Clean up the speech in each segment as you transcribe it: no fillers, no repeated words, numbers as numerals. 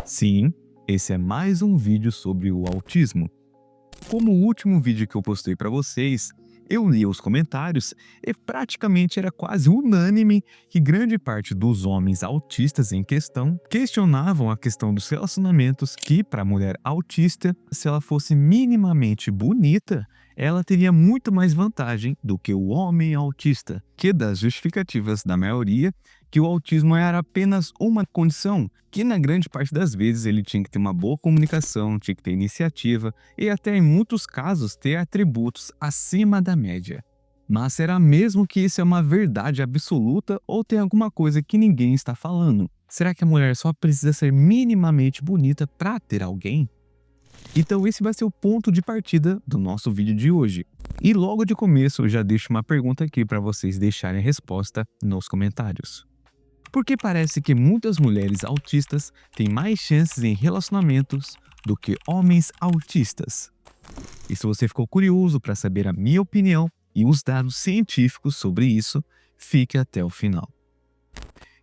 Sim, esse é mais um vídeo sobre o autismo. Como o último vídeo que eu postei para vocês, eu li os comentários e praticamente era quase unânime que grande parte dos homens autistas em questão questionavam a questão dos relacionamentos que, para a mulher autista, se ela fosse minimamente bonita, ela teria muito mais vantagem do que o homem autista, que das justificativas da maioria que o autismo era apenas uma condição, que na grande parte das vezes ele tinha que ter uma boa comunicação, tinha que ter iniciativa e até em muitos casos ter atributos acima da média. Mas será mesmo que isso é uma verdade absoluta ou tem alguma coisa que ninguém está falando? Será que a mulher só precisa ser minimamente bonita para ter alguém? Então esse vai ser o ponto de partida do nosso vídeo de hoje. E logo de começo eu já deixo uma pergunta aqui para vocês deixarem a resposta nos comentários. Porque parece que muitas mulheres autistas têm mais chances em relacionamentos do que homens autistas. E se você ficou curioso para saber a minha opinião e os dados científicos sobre isso, fique até o final.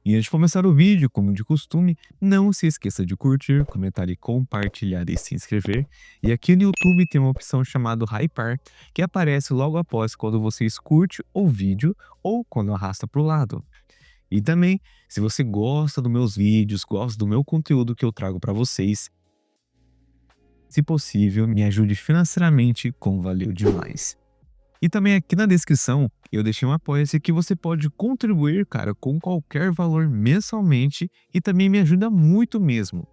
E antes de começar o vídeo, como de costume, não se esqueça de curtir, comentar e compartilhar e se inscrever. E aqui no YouTube tem uma opção chamada Hypar, que aparece logo após quando você curte o vídeo ou quando arrasta para o lado. E também, se você gosta dos meus vídeos, gosta do meu conteúdo que eu trago para vocês, se possível, me ajude financeiramente, como valeu demais. E também aqui na descrição eu deixei um apoia-se que você pode contribuir, cara, com qualquer valor mensalmente e também me ajuda muito mesmo.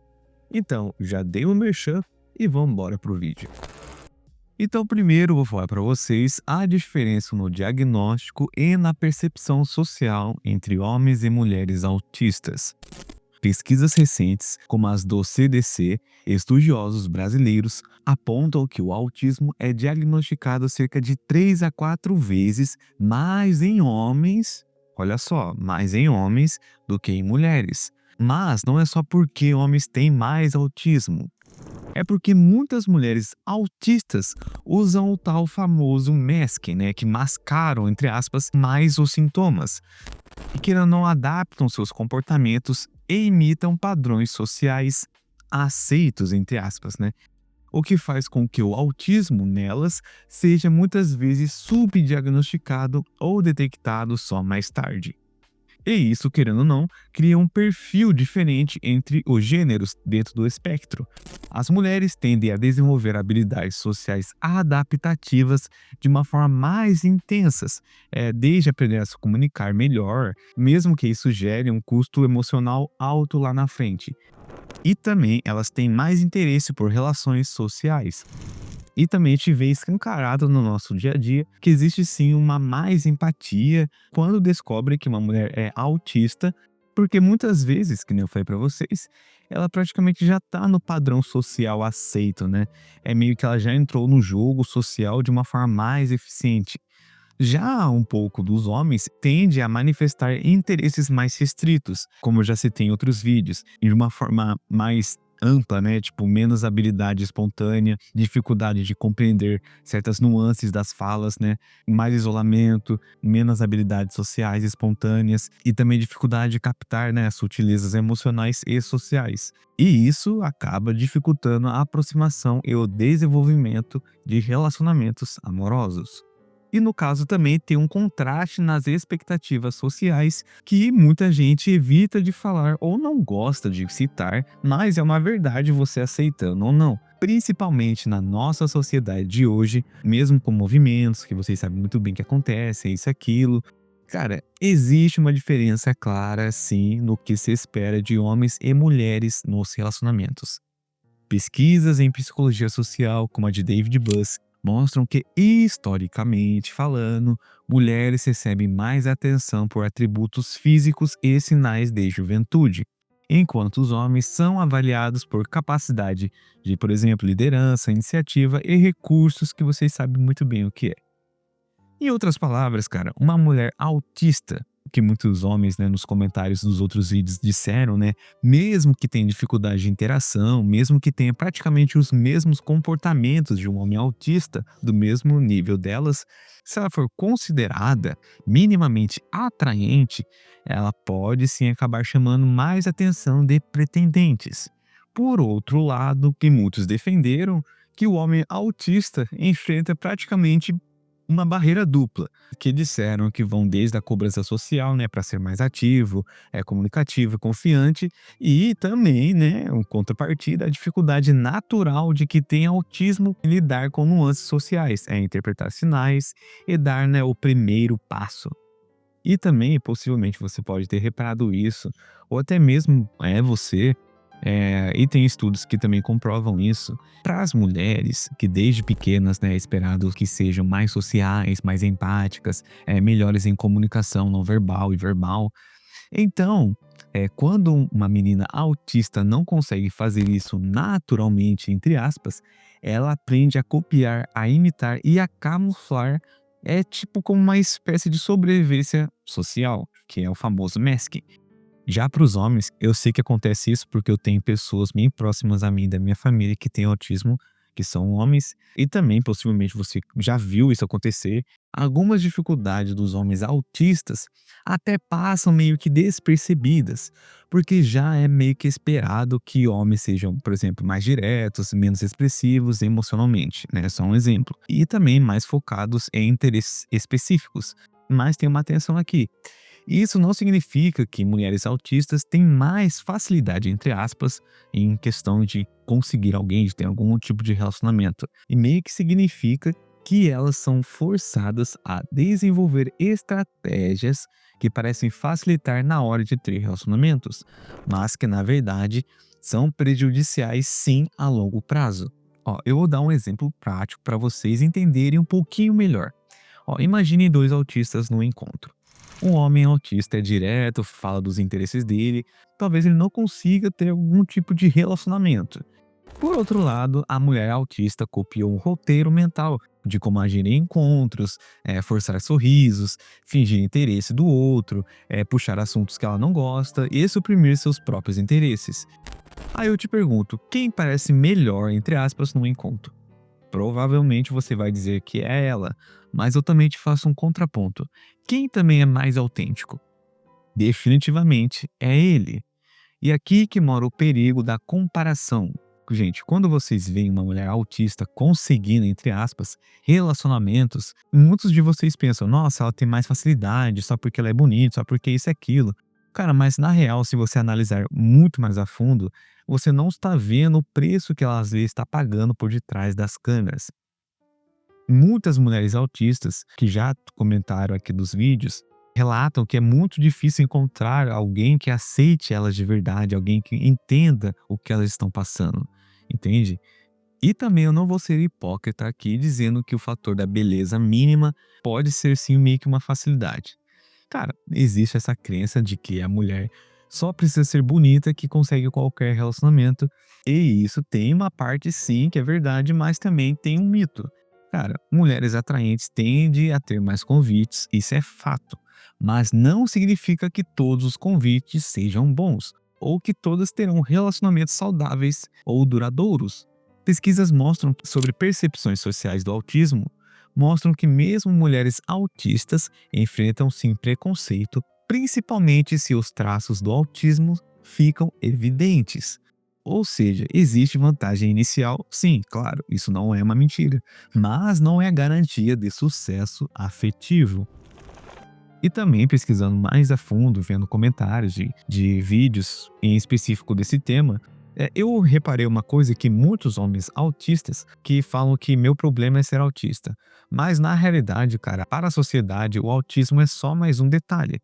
Então, já dei o merchan e vamos embora pro vídeo. Então, primeiro vou falar para vocês a diferença no diagnóstico e na percepção social entre homens e mulheres autistas. Pesquisas recentes, como as do CDC, estudiosos brasileiros apontam que o autismo é diagnosticado cerca de 3 a 4 vezes mais em homens, olha só, mais em homens do que em mulheres. Mas não é só porque homens têm mais autismo. É porque muitas mulheres autistas usam o tal famoso masking, né, que mascaram, entre aspas, mais os sintomas e que não adaptam seus comportamentos e imitam padrões sociais aceitos, entre aspas, né? O que faz com que o autismo nelas seja muitas vezes subdiagnosticado ou detectado só mais tarde. E isso, querendo ou não, cria um perfil diferente entre os gêneros dentro do espectro. As mulheres tendem a desenvolver habilidades sociais adaptativas de uma forma mais intensas, desde aprender a se comunicar melhor, mesmo que isso gere um custo emocional alto lá na frente. E também elas têm mais interesse por relações sociais. E também te vê escancarado no nosso dia a dia que existe sim uma mais empatia quando descobre que uma mulher é autista, porque muitas vezes, que nem eu falei para vocês, ela praticamente já tá no padrão social aceito, né? É meio que ela já entrou no jogo social de uma forma mais eficiente. Já um pouco dos homens tende a manifestar interesses mais restritos, como eu já citei em outros vídeos, e de uma forma mais ampla, né? Tipo, menos habilidade espontânea, dificuldade de compreender certas nuances das falas, né? Mais isolamento, menos habilidades sociais espontâneas e também dificuldade de captar, né, as sutilezas emocionais e sociais. E isso acaba dificultando a aproximação e o desenvolvimento de relacionamentos amorosos. E no caso também tem um contraste nas expectativas sociais que muita gente evita de falar ou não gosta de citar, mas é uma verdade você aceitando ou não. Principalmente na nossa sociedade de hoje, mesmo com movimentos que vocês sabem muito bem que acontecem, isso e aquilo. Cara, existe uma diferença clara, sim, no que se espera de homens e mulheres nos relacionamentos. Pesquisas em psicologia social, como a de David Buss, mostram que, historicamente falando, mulheres recebem mais atenção por atributos físicos e sinais de juventude, enquanto os homens são avaliados por capacidade de, por exemplo, liderança, iniciativa e recursos que vocês sabem muito bem o que é. Em outras palavras, cara, uma mulher autista, que muitos homens, né, nos comentários dos outros vídeos disseram, né, mesmo que tenha dificuldade de interação, mesmo que tenha praticamente os mesmos comportamentos de um homem autista, do mesmo nível delas, se ela for considerada minimamente atraente, ela pode sim acabar chamando mais atenção de pretendentes. Por outro lado, que muitos defenderam que o homem autista enfrenta praticamente uma barreira dupla, que disseram que vão desde a cobrança social, né, para ser mais ativo, comunicativo, confiante, e também, né, um contrapartida, a dificuldade natural de que tem autismo em lidar com nuances sociais, interpretar sinais e dar, né, o primeiro passo. E também, possivelmente, você pode ter reparado isso, ou até mesmo você, e tem estudos que também comprovam isso. Para as mulheres que desde pequenas, né, é esperado que sejam mais sociais, mais empáticas, melhores em comunicação não verbal e verbal. Então, quando uma menina autista não consegue fazer isso naturalmente, entre aspas, ela aprende a copiar, a imitar e a camuflar. É tipo como uma espécie de sobrevivência social, que é o famoso masking. Já para os homens, eu sei que acontece isso porque eu tenho pessoas bem próximas a mim, da minha família, que têm autismo, que são homens, e também possivelmente você já viu isso acontecer. Algumas dificuldades dos homens autistas até passam meio que despercebidas, porque já é meio que esperado que homens sejam, por exemplo, mais diretos, menos expressivos emocionalmente, né? Só um exemplo. E também mais focados em interesses específicos. Mas tem uma atenção aqui. Isso não significa que mulheres autistas têm mais facilidade, entre aspas, em questão de conseguir alguém, de ter algum tipo de relacionamento. E meio que significa que elas são forçadas a desenvolver estratégias que parecem facilitar na hora de ter relacionamentos, mas que na verdade são prejudiciais sim a longo prazo. Ó, eu vou dar um exemplo prático para vocês entenderem um pouquinho melhor. Ó, imagine dois autistas no encontro. Um homem autista é direto, fala dos interesses dele, talvez ele não consiga ter algum tipo de relacionamento. Por outro lado, a mulher autista copiou um roteiro mental de como agir em encontros, forçar sorrisos, fingir interesse do outro, puxar assuntos que ela não gosta e suprimir seus próprios interesses. Aí eu te pergunto, quem parece melhor, entre aspas, no encontro? Provavelmente você vai dizer que é ela, mas eu também te faço um contraponto. Quem também é mais autêntico? Definitivamente é ele. E aqui que mora o perigo da comparação. Gente, quando vocês veem uma mulher autista conseguindo, entre aspas, relacionamentos, muitos de vocês pensam, nossa, ela tem mais facilidade só porque ela é bonita, só porque isso e aquilo. Cara, mas na real, se você analisar muito mais a fundo, você não está vendo o preço que ela às vezes está pagando por detrás das câmeras. Muitas mulheres autistas que já comentaram aqui dos vídeos relatam que é muito difícil encontrar alguém que aceite elas de verdade, alguém que entenda o que elas estão passando, entende? E também eu não vou ser hipócrita aqui dizendo que o fator da beleza mínima pode ser sim meio que uma facilidade. Cara, existe essa crença de que a mulher só precisa ser bonita que consegue qualquer relacionamento. E isso tem uma parte sim que é verdade, mas também tem um mito. Cara, mulheres atraentes tendem a ter mais convites, isso é fato. Mas não significa que todos os convites sejam bons, ou que todas terão relacionamentos saudáveis ou duradouros. Pesquisas mostram sobre percepções sociais do autismo mostram que mesmo mulheres autistas enfrentam sim preconceito, principalmente se os traços do autismo ficam evidentes. Ou seja, existe vantagem inicial, sim, claro, isso não é uma mentira, mas não é garantia de sucesso afetivo. E também pesquisando mais a fundo, vendo comentários de vídeos em específico desse tema, eu reparei uma coisa que muitos homens autistas que falam que meu problema é ser autista. Mas na realidade, cara, para a sociedade, o autismo é só mais um detalhe.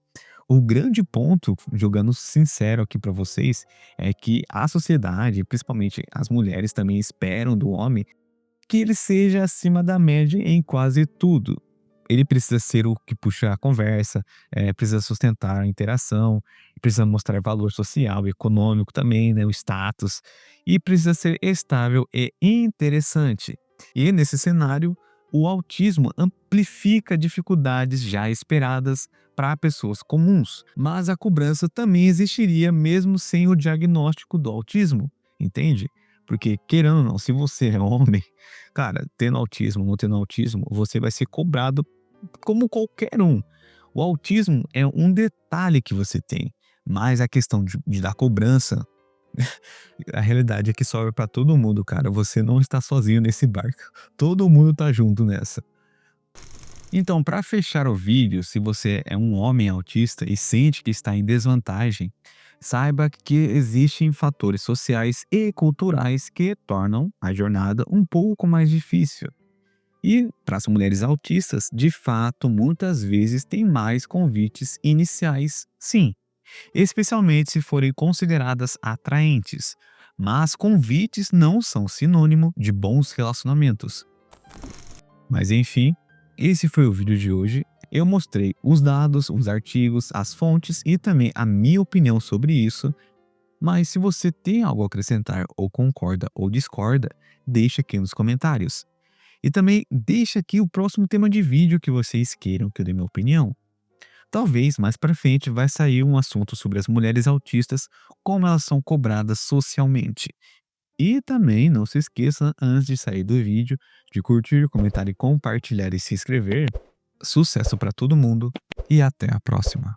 O grande ponto, jogando sincero aqui para vocês, é que a sociedade, principalmente as mulheres, também esperam do homem que ele seja acima da média em quase tudo. Ele precisa ser o que puxa a conversa, precisa sustentar a interação, precisa mostrar valor social e econômico também, né, o status, e precisa ser estável e interessante. E nesse cenário, o autismo amplifica dificuldades já esperadas para pessoas comuns, mas a cobrança também existiria mesmo sem o diagnóstico do autismo, entende? Porque, querendo ou não, se você é homem, cara, tendo autismo ou não tendo autismo, você vai ser cobrado como qualquer um. O autismo é um detalhe que você tem, mas a questão da cobrança A realidade é que sobra pra todo mundo, cara. Você não está sozinho nesse barco. Todo mundo tá junto nessa. Então, para fechar o vídeo, se você é um homem autista e sente que está em desvantagem, saiba que existem fatores sociais e culturais que tornam a jornada um pouco mais difícil. E para as mulheres autistas, de fato, muitas vezes tem mais convites iniciais, sim, especialmente se forem consideradas atraentes. Mas convites não são sinônimo de bons relacionamentos. Mas enfim, esse foi o vídeo de hoje. Eu mostrei os dados, os artigos, as fontes e também a minha opinião sobre isso. Mas se você tem algo a acrescentar ou concorda ou discorda, deixa aqui nos comentários. E também deixa aqui o próximo tema de vídeo que vocês queiram que eu dê minha opinião. Talvez mais para frente vai sair um assunto sobre as mulheres autistas, como elas são cobradas socialmente. E também não se esqueça, antes de sair do vídeo, de curtir, comentar e compartilhar e se inscrever. Sucesso para todo mundo e até a próxima.